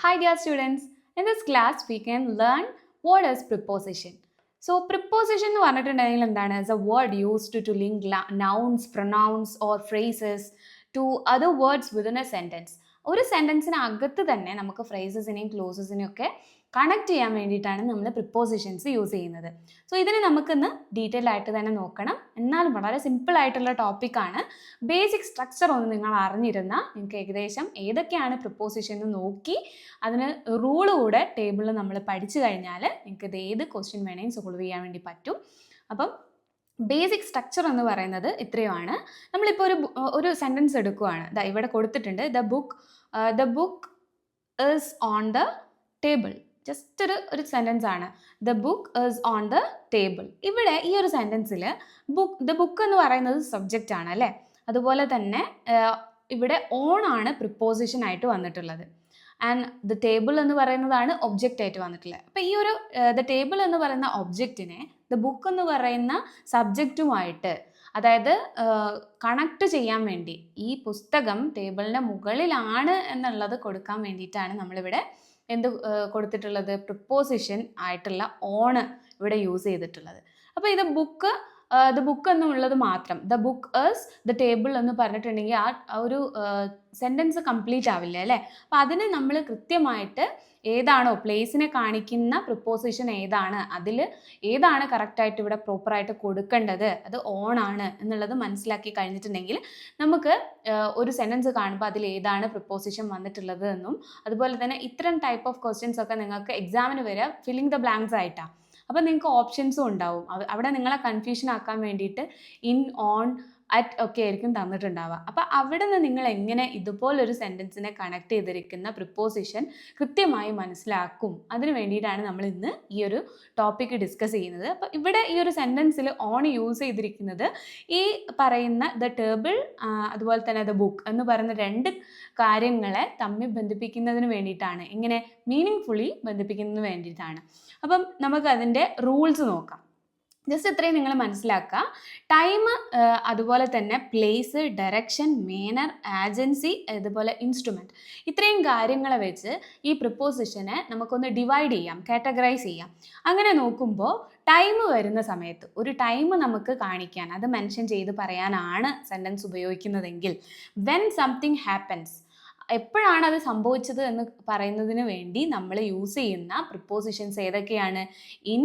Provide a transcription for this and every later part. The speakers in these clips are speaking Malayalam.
Hi dear students, in this class we can learn what is preposition. So preposition എന്ന് പറഞ്ഞിട്ടുണ്ടെങ്കിൽ എന്താണ്? Is a word used to link nouns, pronouns or phrases to other words within a sentence. ഒരു സെൻറ്റൻസിന് അകത്ത് തന്നെ നമുക്ക് ഫ്രേസസിനെയും ക്ലോസസിനെയും ഒക്കെ കണക്ട് ചെയ്യാൻ വേണ്ടിയിട്ടാണ് നമ്മൾ പ്രിപ്പോസിഷൻസ് യൂസ് ചെയ്യുന്നത്. സോ ഇതിന് നമുക്കിന്ന് ഡീറ്റെയിൽ ആയിട്ട് തന്നെ നോക്കണം. എന്നാലും വളരെ സിമ്പിൾ ആയിട്ടുള്ള ടോപ്പിക്കാണ്. ബേസിക് സ്ട്രക്ചർ ഒന്ന് നിങ്ങൾ അറിഞ്ഞിരുന്നാൽ നിങ്ങൾക്ക് ഏകദേശം ഏതൊക്കെയാണ് പ്രിപ്പോസിഷൻ എന്ന് നോക്കി അതിന് റൂള് കൂടെ ടേബിളിൽ നമ്മൾ പഠിച്ചു കഴിഞ്ഞാൽ നിങ്ങൾക്ക് ഇത് ഏത് ക്വസ്റ്റ്യൻ വേണമെങ്കിൽ സോൾവ് ചെയ്യാൻ വേണ്ടി പറ്റും. അപ്പം ബേസിക് സ്ട്രക്ചർ എന്ന് പറയുന്നത് ഇത്രയുമാണ്. നമ്മളിപ്പോൾ ഒരു സെൻറ്റൻസ് എടുക്കുകയാണ്. ഇവിടെ കൊടുത്തിട്ടുണ്ട് the book is on the table. Just ഒരു സെൻറ്റൻസ് ആണ്. The book is on the table. ഇവിടെ ഈ ഒരു സെൻറ്റൻസിൽ ദ ബുക്ക് എന്ന് പറയുന്നത് സബ്ജക്റ്റ് ആണ് അല്ലേ. അതുപോലെ തന്നെ ഇവിടെ ഓൺ ആണ് പ്രിപ്പോസിഷൻ ആയിട്ട് വന്നിട്ടുള്ളത്. ആൻഡ് ദ ടേബിൾ എന്ന് പറയുന്നതാണ് ഒബ്ജക്റ്റ് ആയിട്ട് വന്നിട്ടുള്ളത്. അപ്പോൾ ഈ ഒരു ദ ടേബിൾ എന്ന് പറയുന്ന ഒബ്ജക്റ്റിനെ ദ ബുക്ക് എന്ന് പറയുന്ന സബ്ജക്റ്റുമായിട്ട്, അതായത് കണക്ട് ചെയ്യാൻ വേണ്ടി, ഈ പുസ്തകം ടേബിളിൻ്റെ മുകളിലാണ് എന്നുള്ളത് കൊടുക്കാൻ വേണ്ടിയിട്ടാണ് നമ്മളിവിടെ എന്ത് കൊടുത്തിട്ടുള്ളത്, പ്രിപ്പോസിഷൻ ആയിട്ടുള്ള ഓൺ ഇവിടെ യൂസ് ചെയ്തിട്ടുള്ളത്. അപ്പോൾ ഇത് ദ ബുക്ക് എന്നുള്ളത് മാത്രം, the book is the table എന്ന് പറഞ്ഞിട്ടുണ്ടെങ്കിൽ ആ ഒരു സെൻറ്റൻസ് കംപ്ലീറ്റ് ആവില്ല അല്ലേ. അപ്പോൾ അതിന് നമ്മൾ കൃത്യമായിട്ട് ഏതാണോ പ്ലേസിനെ കാണിക്കുന്ന പ്രിപ്പോസിഷൻ ഏതാണ്, അതിൽ ഏതാണ് കറക്റ്റായിട്ട് ഇവിടെ പ്രോപ്പറായിട്ട് കൊടുക്കേണ്ടത്, അത് ഓൺ ആണ് എന്നുള്ളത് മനസ്സിലാക്കി കഴിഞ്ഞിട്ടുണ്ടെങ്കിൽ നമുക്ക് ഒരു സെൻറ്റൻസ് കാണുമ്പോൾ അതിൽ ഏതാണ് പ്രിപ്പോസിഷൻ വന്നിട്ടുള്ളത് എന്നും, അതുപോലെ തന്നെ ഇത്തരം ടൈപ്പ് ഓഫ് ക്വസ്റ്റ്യൻസ് ഒക്കെ നിങ്ങൾക്ക് എക്സാമിന് വരെ ഫില്ലിംഗ് ദ ബ്ലാങ്ക്സ് ആയിട്ടാണ്. അപ്പോൾ നിങ്ങൾക്ക് ഓപ്ഷൻസും ഉണ്ടാവും. അവിടെ നിങ്ങളെ കൺഫ്യൂഷൻ ആക്കാൻ വേണ്ടിയിട്ട് ഇൻ, ഓൺ, അറ്റ് ഒക്കെ ആയിരിക്കും തന്നിട്ടുണ്ടാവുക. അപ്പോൾ അവിടെ നിന്ന് നിങ്ങൾ എങ്ങനെ ഇതുപോലൊരു സെൻറ്റൻസിനെ കണക്ട് ചെയ്തിരിക്കുന്ന പ്രിപ്പോസിഷൻ കൃത്യമായി മനസ്സിലാക്കും, അതിന് വേണ്ടിയിട്ടാണ് നമ്മൾ ഇന്ന് ഈ ഒരു ടോപ്പിക്ക് ഡിസ്കസ് ചെയ്യുന്നത്. അപ്പോൾ ഇവിടെ ഈ ഒരു സെൻറ്റൻസിൽ ഓൺ യൂസ് ചെയ്തിരിക്കുന്നത് ഈ പറയുന്ന ദ ടേബിൾ അതുപോലെ തന്നെ ദ ബുക്ക് എന്ന് പറയുന്ന രണ്ട് കാര്യങ്ങളെ തമ്മിൽ ബന്ധിപ്പിക്കുന്നതിന് വേണ്ടിയിട്ടാണ്, ഇങ്ങനെ മീനിങ് ഫുള്ളി ബന്ധിപ്പിക്കുന്നതിന് വേണ്ടിയിട്ടാണ്. അപ്പം നമുക്ക് അതിൻ്റെ റൂൾസ് നോക്കാം. ജസ്റ്റ് ഇത്രയും നിങ്ങൾ മനസ്സിലാക്കുക. ടൈം, അതുപോലെ തന്നെ പ്ലേസ്, ഡയറക്ഷൻ, മേനർ, ഏജൻസി, അതുപോലെ ഇൻസ്ട്രുമെൻറ്റ്, ഇത്രയും കാര്യങ്ങളെ വെച്ച് ഈ പ്രിപ്പോസിഷനെ നമുക്കൊന്ന് ഡിവൈഡ് ചെയ്യാം, കാറ്റഗറൈസ് ചെയ്യാം. അങ്ങനെ നോക്കുമ്പോൾ ടൈം വരുന്ന സമയത്ത് ഒരു ടൈം നമുക്ക് കാണിക്കാൻ, അത് മെൻഷൻ ചെയ്ത് പറയാനാണ് സെൻറ്റൻസ് ഉപയോഗിക്കുന്നതെങ്കിൽ വെൻ സംതിങ് ഹാപ്പൻസ്, എപ്പോഴാണ് അത് സംഭവിച്ചത് എന്ന് പറയുന്നതിന് വേണ്ടി നമ്മൾ യൂസ് ചെയ്യുന്ന പ്രിപ്പോസിഷൻസ് ഏതൊക്കെയാണ്? In,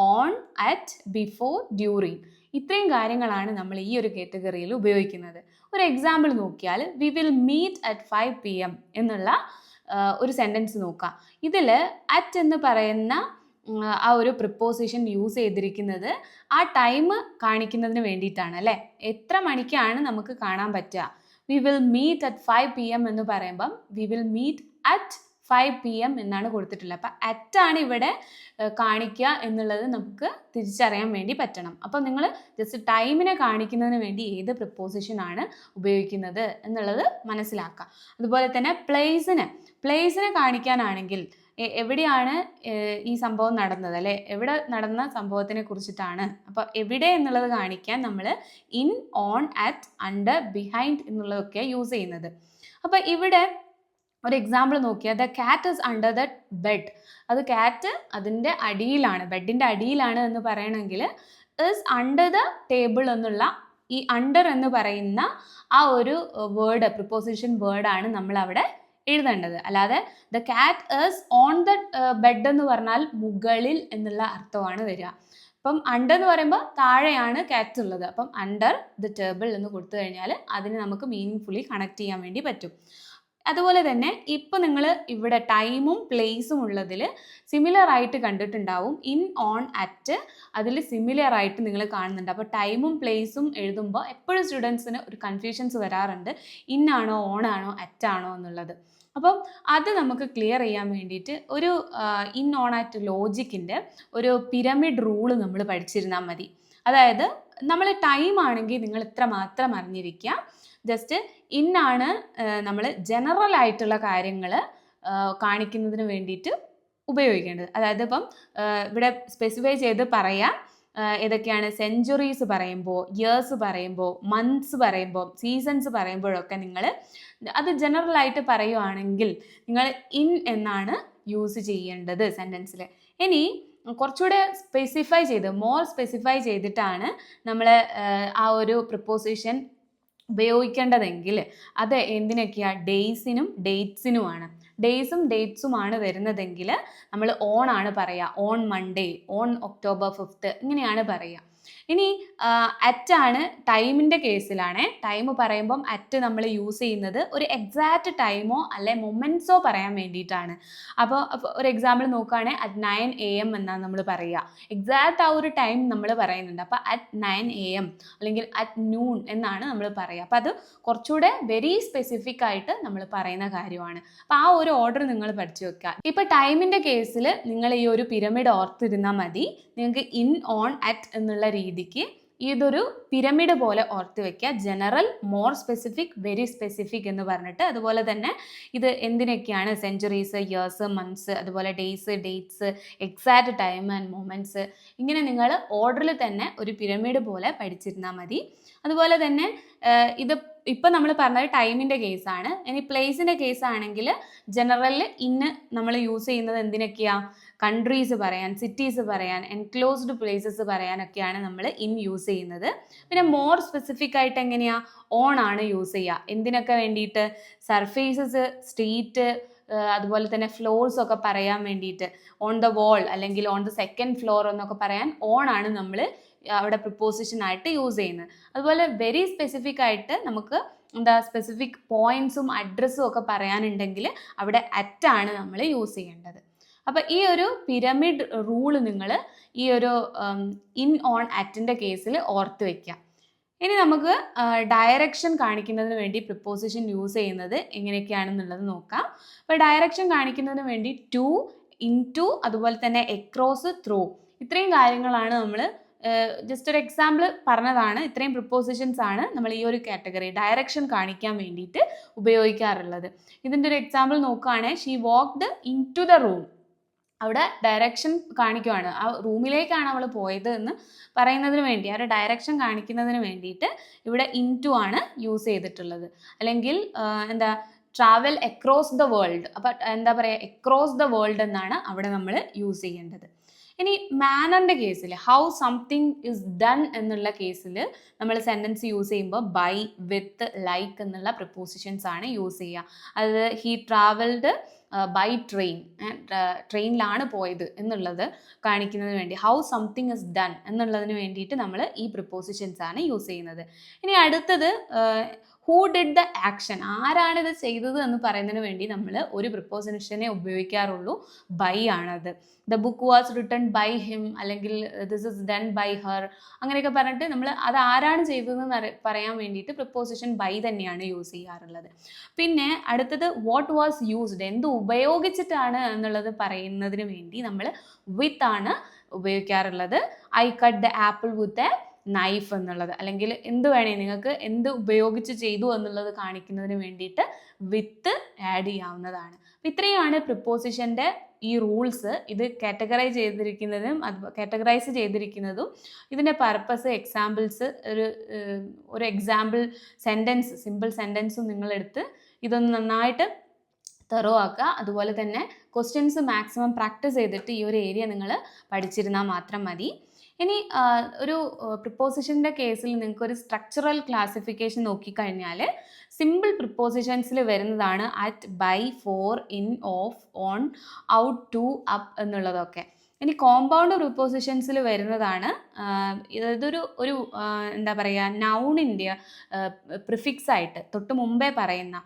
on, at, before, during. ഇത്രയും കാര്യങ്ങളാണ് നമ്മൾ ഈ ഒരു കാറ്റഗറിയിൽ ഉപയോഗിക്കുന്നത്. ഒരു എക്സാമ്പിൾ നോക്കിയാൽ we will meet at 5 PM എന്നുള്ള ഒരു സെൻറ്റൻസ് നോക്കാം. ഇതിൽ അറ്റ് എന്ന് പറയുന്ന ആ ഒരു പ്രിപ്പോസിഷൻ യൂസ് ചെയ്തിരിക്കുന്നത് ആ ടൈം കാണിക്കുന്നതിന് വേണ്ടിയിട്ടാണ് അല്ലേ. എത്ര മണിക്കാണ് നമുക്ക് കാണാൻ പറ്റുക? We will meet at 5 PM എന്ന് പറയുമ്പം we will meet at 5 PM എന്നാണ് കൊടുത്തിട്ടുള്ളത്. അപ്പം അറ്റാണ് ഇവിടെ കാണിക്കുക എന്നുള്ളത് നമുക്ക് തിരിച്ചറിയാൻ വേണ്ടി പറ്റണം. അപ്പം നിങ്ങൾ ജസ്റ്റ് ടൈമിനെ കാണിക്കുന്നതിന് വേണ്ടി ഏത് പ്രിപ്പോസിഷനാണ് ഉപയോഗിക്കുന്നത് എന്നുള്ളത് മനസ്സിലാക്കുക. അതുപോലെ തന്നെ പ്ലേസിനെ കാണിക്കാനാണെങ്കിൽ എവിടെയാണ് ഈ സംഭവം നടന്നത് അല്ലേ, എവിടെ നടന്ന സംഭവത്തിനെ കുറിച്ചിട്ടാണ്. അപ്പോൾ എവിടെ എന്നുള്ളത് കാണിക്കാൻ നമ്മൾ in, on, at, under, behind എന്നുള്ളതൊക്കെ യൂസ് ചെയ്യുന്നത്. അപ്പോൾ ഇവിടെ ഒരു എക്സാമ്പിൾ നോക്കിയാൽ the cat is under the bed. അത് കാറ്റ് അതിൻ്റെ അടിയിലാണ്, ബെഡിൻ്റെ അടിയിലാണ് എന്ന് പറയണമെങ്കിൽ ഈസ് അണ്ടർ ദ ടേബിൾ എന്നുള്ള ഈ അണ്ടർ എന്ന് പറയുന്ന ആ ഒരു വേർഡ്, പ്രിപ്പോസിഷൻ വേർഡാണ് നമ്മൾ അവിടെ എഴുതേണ്ടത്. അല്ലാതെ the cat is on the bed എന്ന് പറഞ്ഞാൽ മുകളിൽ എന്നുള്ള അർത്ഥമാണ് വരിക. അപ്പം അണ്ടർ എന്ന് പറയുമ്പോൾ താഴെയാണ് കാറ്റ് ഉള്ളത്. അപ്പം അണ്ടർ ദ ടേബിൾ എന്ന് കൊടുത്തു കഴിഞ്ഞാൽ അതിന് നമുക്ക് മീനിങ് ഫുള്ളി കണക്ട് ചെയ്യാൻ വേണ്ടി പറ്റും. അതുപോലെ തന്നെ ഇപ്പോൾ നിങ്ങൾ ഇവിടെ ടൈമും പ്ലേസും ഉള്ളതിൽ സിമിലർ ആയിട്ട് കണ്ടിട്ടുണ്ടാവും. ഇൻ, ഓൺ, അറ്റ്, അതിൽ സിമിലർ ആയിട്ട് നിങ്ങൾ കാണുന്നുണ്ട്. അപ്പോൾ ടൈമും പ്ലേസും എഴുതുമ്പോൾ എപ്പോഴും സ്റ്റുഡൻസിന് ഒരു കൺഫ്യൂഷൻസ് വരാറുണ്ട്, ഇൻ ആണോ, ഓൺ ആണോ, അറ്റ് ആണോ എന്നുള്ളത്. അപ്പം അത് നമുക്ക് ക്ലിയർ ചെയ്യാൻ വേണ്ടിയിട്ട് ഒരു ഇൻ, ഓൺ, അറ്റ് ലോജിക്കിൻ്റെ ഒരു പിരമിഡ് റൂള് നമ്മൾ പഠിച്ചിരുന്നാൽ മതി. അതായത് നമ്മൾ ടൈം ആണെങ്കിൽ നിങ്ങൾ ഇത്ര മാത്രം അറിഞ്ഞിരിക്കുക. ജസ്റ്റ് ഇന്നാണ് നമ്മൾ ജനറൽ ആയിട്ടുള്ള കാര്യങ്ങൾ കാണിക്കുന്നതിന് വേണ്ടിയിട്ട് ഉപയോഗിക്കേണ്ടത്. അതായത് ഇപ്പം ഇവിടെ സ്പെസിഫൈ ചെയ്ത് പറയാം ഏതൊക്കെയാണ് സെഞ്ച്വറീസ് പറയുമ്പോൾ, ഇയേഴ്സ് പറയുമ്പോൾ, മന്ത്സ് പറയുമ്പോൾ, സീസൺസ് പറയുമ്പോഴൊക്കെ നിങ്ങൾ അത് ജനറലായിട്ട് പറയുവാണെങ്കിൽ നിങ്ങൾ ഇൻ എന്നാണ് യൂസ് ചെയ്യേണ്ടത് സെൻറ്റൻസിൽ. ഇനി കുറച്ചുകൂടെ മോർ സ്പെസിഫൈ ചെയ്തിട്ടാണ് നമ്മൾ ആ ഒരു പ്രിപ്പോസിഷൻ ഉപയോഗിക്കേണ്ടതെങ്കിൽ അത് എന്തിനൊക്കെയാണ്? ഡേയ്സിനും ഡേറ്റ്സിനുമാണ്. ഡേയ്സും ഡേറ്റ്സുമാണ് വരുന്നതെങ്കിൽ നമ്മൾ ഓൺ ആണ് പറയുക. ഓൺ മൺഡേ, ഓൺ ഒക്ടോബർ 5 ഇങ്ങനെയാണ് പറയുക. ഇനി അറ്റാണ് ടൈമിൻ്റെ കേസിലാണേ. ടൈം പറയുമ്പം അറ്റ് നമ്മൾ യൂസ് ചെയ്യുന്നത് ഒരു എക്സാക്റ്റ് ടൈമോ അല്ലെ മൊമെൻറ്റ്സോ പറയാൻ വേണ്ടിയിട്ടാണ്. അപ്പോൾ ഒരു എക്സാമ്പിൾ നോക്കുകയാണെങ്കിൽ അറ്റ് 9 AM എന്നാണ് നമ്മൾ പറയുക. എക്സാക്റ്റ് ആ ഒരു ടൈം നമ്മൾ പറയുന്നുണ്ട്. അപ്പോൾ അറ്റ് 9 AM അല്ലെങ്കിൽ അറ്റ് നൂൺ എന്നാണ് നമ്മൾ പറയുക. അപ്പോൾ അത് കുറച്ചുകൂടെ വെരി സ്പെസിഫിക് ആയിട്ട് നമ്മൾ പറയുന്ന കാര്യമാണ്. അപ്പോൾ ആ ഒരു ഓർഡർ നിങ്ങൾ പഠിച്ചു വെക്കുക. ഇപ്പോൾ ടൈമിൻ്റെ കേസിൽ നിങ്ങൾ ഈ ഒരു പിരമിഡ് ഓർത്തിരുന്നാൽ മതി. നിങ്ങൾക്ക് ഇൻ, ഓൺ, അറ്റ് എന്നുള്ള രീതിക്ക് ഇതൊരു പിരമിഡ് പോലെ ഓർത്ത് വെക്കുക. General, more specific, very specific എന്ന് പറഞ്ഞിട്ട്. അതുപോലെ തന്നെ ഇത് എന്തിനൊക്കെയാണ്? സെഞ്ച്വറീസ്, ഇയേഴ്സ്, മന്ത്സ്, അതുപോലെ days, dates, exact time and moments, ഇങ്ങനെ നിങ്ങൾ ഓർഡറിൽ തന്നെ ഒരു പിരമിഡ് പോലെ പഠിച്ചിരുന്നാൽ മതി. അതുപോലെ തന്നെ ഇത് ഇപ്പം നമ്മൾ പറഞ്ഞത് ടൈമിൻ്റെ കേസാണ്. ഇനി പ്ലേസിൻ്റെ കേസാണെങ്കിൽ ജനറലിൽ ഇന്ന് നമ്മൾ യൂസ് ചെയ്യുന്നത് എന്തിനൊക്കെയാണ്? കൺട്രീസ് പറയാൻ, സിറ്റീസ് പറയാൻ, എൻക്ലോസ്ഡ് പ്ലേസസ് പറയാനൊക്കെയാണ് നമ്മൾ ഇൻ യൂസ് ചെയ്യുന്നത്. പിന്നെ മോർ സ്പെസിഫിക് ആയിട്ട് എങ്ങനെയാണ്? ഓൺ ആണ് യൂസ് ചെയ്യുക. എന്തിനൊക്കെ വേണ്ടിയിട്ട്? സർഫേസസ്, സ്ട്രീറ്റ്, അതുപോലെ തന്നെ ഫ്ലോർസ് ഒക്കെ പറയാൻ വേണ്ടിയിട്ട്. ഓൺ ദ വാൾ അല്ലെങ്കിൽ ഓൺ ദ സെക്കൻഡ് ഫ്ലോർ എന്നൊക്കെ പറയാൻ ഓൺ ആണ് നമ്മൾ അവിടെ പ്രിപ്പോസിഷൻ ആയിട്ട് യൂസ് ചെയ്യുന്നത്. അതുപോലെ വെരി സ്പെസിഫിക് ആയിട്ട് നമുക്ക് സ്പെസിഫിക് പോയിന്റ്സും അഡ്രസ്സും ഒക്കെ പറയാനുണ്ടെങ്കിൽ അവിടെ അറ്റാണ് നമ്മൾ യൂസ് ചെയ്യേണ്ടത്. അപ്പോൾ ഈ ഒരു പിരമിഡ് റൂള് നിങ്ങൾ ഈ ഒരു ഇൻ, ഓൺ, അറ്റിൻ്റെ കേസിൽ ഓർത്ത് വയ്ക്കുക. ഇനി നമുക്ക് ഡയറക്ഷൻ കാണിക്കുന്നതിന് വേണ്ടി പ്രിപ്പോസിഷൻ യൂസ് ചെയ്യുന്നത് എങ്ങനെയൊക്കെയാണെന്നുള്ളത് നോക്കാം. അപ്പോൾ ഡയറക്ഷൻ കാണിക്കുന്നതിന് വേണ്ടി ടു, ഇൻ ടു, അതുപോലെ തന്നെ എക്രോസ്, ത്രൂ, ഇത്രയും കാര്യങ്ങളാണ് നമ്മൾ ജസ്റ്റ് ഒരു എക്സാമ്പിൾ പറഞ്ഞതാണ്. ഇത്രയും പ്രിപ്പോസിഷൻസ് ആണ് നമ്മൾ ഈ ഒരു കാറ്റഗറി ഡയറക്ഷൻ കാണിക്കാൻ വേണ്ടിയിട്ട് ഉപയോഗിക്കാറുള്ളത്. ഇതിൻ്റെ ഒരു എക്സാമ്പിൾ നോക്കുകയാണെങ്കിൽ she walked into the room. അവിടെ ഡയറക്ഷൻ കാണിക്കുവാണ്. ആ റൂമിലേക്കാണ് അവൾ പോയത് എന്ന് പറയുന്നതിന് വേണ്ടി, ആ ഒരു ഡയറക്ഷൻ കാണിക്കുന്നതിന് വേണ്ടിയിട്ട് ഇവിടെ ഇൻ ടു ആണ് യൂസ് ചെയ്തിട്ടുള്ളത്. അല്ലെങ്കിൽ ട്രാവൽ അക്രോസ് ദ വേൾഡ്. അപ്പം അക്രോസ് ദ വേൾഡ് എന്നാണ് അവിടെ നമ്മൾ യൂസ് ചെയ്യേണ്ടത്. ഇനി മാനറിൻ്റെ കേസിൽ ഹൗ സംതിങ് ഇസ് ഡൺ എന്നുള്ള കേസിൽ നമ്മൾ സെൻറ്റൻസ് യൂസ് ചെയ്യുമ്പോൾ ബൈ, വിത്ത്, ലൈക്ക് എന്നുള്ള പ്രിപ്പോസിഷൻസ് ആണ് യൂസ് ചെയ്യുക. അത് ഹീ ട്രാവൽഡ് ബൈ ട്രെയിൻ, ട്രെയിനിലാണ് പോയത് എന്നുള്ളത് കാണിക്കുന്നതിന് വേണ്ടി ഹൗ സംതിങ് ഇസ് ഡൺ എന്നുള്ളതിന് വേണ്ടിയിട്ട് നമ്മൾ ഈ പ്രിപ്പോസിഷൻസ് ആണ് യൂസ് ചെയ്യുന്നത്. ഇനി അടുത്തത് ഹൂ ഡിഡ് ദ ആക്ഷൻ, ആരാണ് ഇത് ചെയ്തത് എന്ന് പറയുന്നതിന് വേണ്ടി നമ്മൾ ഒരു പ്രിപ്പോസിഷനെ ഉപയോഗിക്കാറുള്ളൂ, ബൈ ആണത്. The book was written by him, അല്ലെങ്കിൽ this is done by her, അങ്ങനെയൊക്കെ പറഞ്ഞിട്ട് നമ്മൾ അത് ആരാണ് ചെയ്തതെന്ന് പറയാൻ വേണ്ടിയിട്ട് പ്രിപ്പോസിഷൻ ബൈ തന്നെയാണ് യൂസ് ചെയ്യാറുള്ളത്. പിന്നെ അടുത്തത് വാട്ട് വാസ് യൂസ്ഡ്, എന്ത് ഉപയോഗിച്ചിട്ടാണ് എന്നുള്ളത് പറയുന്നതിന് വേണ്ടി നമ്മൾ വിത്ത് ആണ് ഉപയോഗിക്കാറുള്ളത്. I cut the apple with a knife എന്നുള്ളത്, അല്ലെങ്കിൽ എന്ത് വേണേ നിങ്ങൾക്ക് എന്ത് ഉപയോഗിച്ച് ചെയ്തു എന്നുള്ളത് കാണിക്കുന്നതിന് വേണ്ടിയിട്ട് വിത്ത് ആഡ് ചെയ്യാവുന്നതാണ്. അപ്പം ഇത്രയാണ് പ്രിപ്പോസിഷൻ്റെ ഈ റൂൾസ്. ഇത് കാറ്റഗറൈസ് ചെയ്തിരിക്കുന്നതും ഇതിൻ്റെ പർപ്പസ്, എക്സാമ്പിൾസ്, ഒരു എക്സാമ്പിൾ സെൻറ്റൻസ്, സിമ്പിൾ സെൻറ്റൻസും നിങ്ങളെടുത്ത് ഇതൊന്ന് നന്നായിട്ട് തെറോ ആക്കുക. അതുപോലെ തന്നെ ക്വസ്റ്റ്യൻസ് മാക്സിമം പ്രാക്ടീസ് ചെയ്തിട്ട് ഈ ഒരു ഏരിയ നിങ്ങൾ പഠിച്ചിരുന്നാൽ മാത്രം മതി. ഇനി ഒരു പ്രിപ്പോസിഷൻ്റെ കേസിൽ നിങ്ങൾക്കൊരു സ്ട്രക്ചറൽ ക്ലാസിഫിക്കേഷൻ നോക്കിക്കഴിഞ്ഞാൽ സിമ്പിൾ പ്രിപ്പോസിഷൻസിൽ വരുന്നതാണ് at, by, for, in, of, on, out, to, up എന്നുള്ളതൊക്കെ. ഇനി കോമ്പൗണ്ട് പ്രിപ്പോസിഷൻസിൽ വരുന്നതാണ് ഇതൊരു നൗണിൻ്റെ പ്രിഫിക്സ് ആയിട്ട് തൊട്ട് മുമ്പേ പറയുന്ന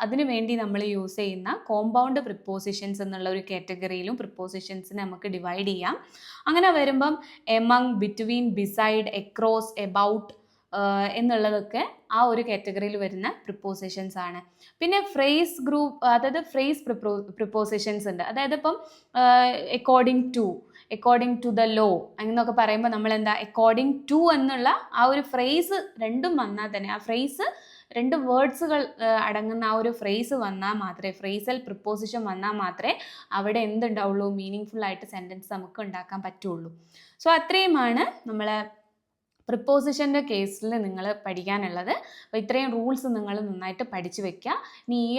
അതിനു വേണ്ടി നമ്മൾ യൂസ് ചെയ്യുന്ന കോമ്പൗണ്ട് പ്രിപ്പോസിഷൻസ് എന്നുള്ള ഒരു കാറ്റഗറിയിലും പ്രിപ്പോസിഷൻസിനെ നമുക്ക് ഡിവൈഡ് ചെയ്യാം. അങ്ങനെ വരുമ്പം among, between, beside, across, about എന്നുള്ളതൊക്കെ ആ ഒരു കാറ്റഗറിയിൽ വരുന്ന പ്രിപ്പോസിഷൻസ് ആണ്. പിന്നെ ഫ്രേസ് ഗ്രൂപ്പ്, അതായത് ഫ്രേസ് പ്രിപ്പോസിഷൻസ് ഉണ്ട്. അതായത് ഇപ്പം അക്കോർഡിംഗ് ടു ദ ലോ എന്നൊക്കെ പറയുമ്പോൾ നമ്മൾ അക്കോർഡിംഗ് ടു എന്നുള്ള ആ ഒരു ഫ്രേസ് രണ്ടും വന്നാൽ തന്നെ, ആ ഫ്രേസ് രണ്ട് വേർഡ്സുകൾ അടങ്ങുന്ന ആ ഒരു ഫ്രേസ് വന്നാൽ മാത്രമേ, ഫ്രേസൽ പ്രിപ്പോസിഷൻ വന്നാൽ മാത്രമേ അവിടെ എന്തുണ്ടാവുള്ളൂ, മീനിങ് ഫുൾ ആയിട്ട് സെൻറ്റൻസ് നമുക്ക് ഉണ്ടാക്കാൻ പറ്റുള്ളൂ. സോ അത്രയുമാണ് നമ്മൾ പ്രിപ്പോസിഷൻ്റെ കേസിൽ നിങ്ങൾ പഠിക്കാനുള്ളത്. അപ്പോൾ ഇത്രയും റൂൾസ് നിങ്ങൾ നന്നായിട്ട് പഠിച്ചു വെക്കുക. ഇനി ഈ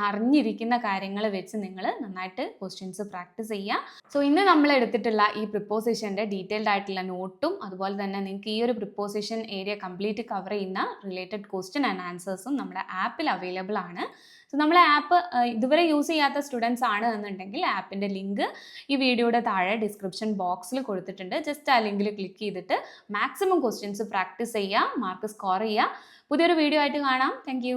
അറിഞ്ഞിരിക്കുന്ന കാര്യങ്ങൾ വെച്ച് നിങ്ങൾ നന്നായിട്ട് ക്വസ്റ്റ്യൻസ് പ്രാക്ടീസ് ചെയ്യുക. സോ ഇന്ന് നമ്മൾ എടുത്തിട്ടുള്ള ഈ പ്രിപ്പോസിഷൻ്റെ ഡീറ്റെയിൽഡ് ആയിട്ടുള്ള നോട്ടും അതുപോലെ തന്നെ നിങ്ങൾക്ക് ഈ ഒരു പ്രിപ്പോസിഷൻ ഏരിയ കംപ്ലീറ്റ് കവർ ചെയ്യുന്ന റിലേറ്റഡ് ക്വസ്റ്റ്യൻ ആൻഡ് ആൻസേഴ്സും നമ്മുടെ ആപ്പിൽ അവൈലബിൾ ആണ്. സോ നമ്മളെ ആപ്പ് ഇതുവരെ യൂസ് ചെയ്യാത്ത സ്റ്റുഡൻസ് ആണ് എന്നുണ്ടെങ്കിൽ ആപ്പിൻ്റെ ലിങ്ക് ഈ വീഡിയോയുടെ താഴെ ഡിസ്ക്രിപ്ഷൻ ബോക്സിൽ കൊടുത്തിട്ടുണ്ട്. ജസ്റ്റ് ആ ലിങ്കിൽ ക്ലിക്ക് ചെയ്തിട്ട് മാക്സിമം ക്വസ്റ്റ്യൻസ് പ്രാക്ടീസ് ചെയ്യുക, മാർക്ക് സ്കോർ ചെയ്യുക. പുതിയൊരു വീഡിയോ ആയിട്ട് കാണാം. താങ്ക്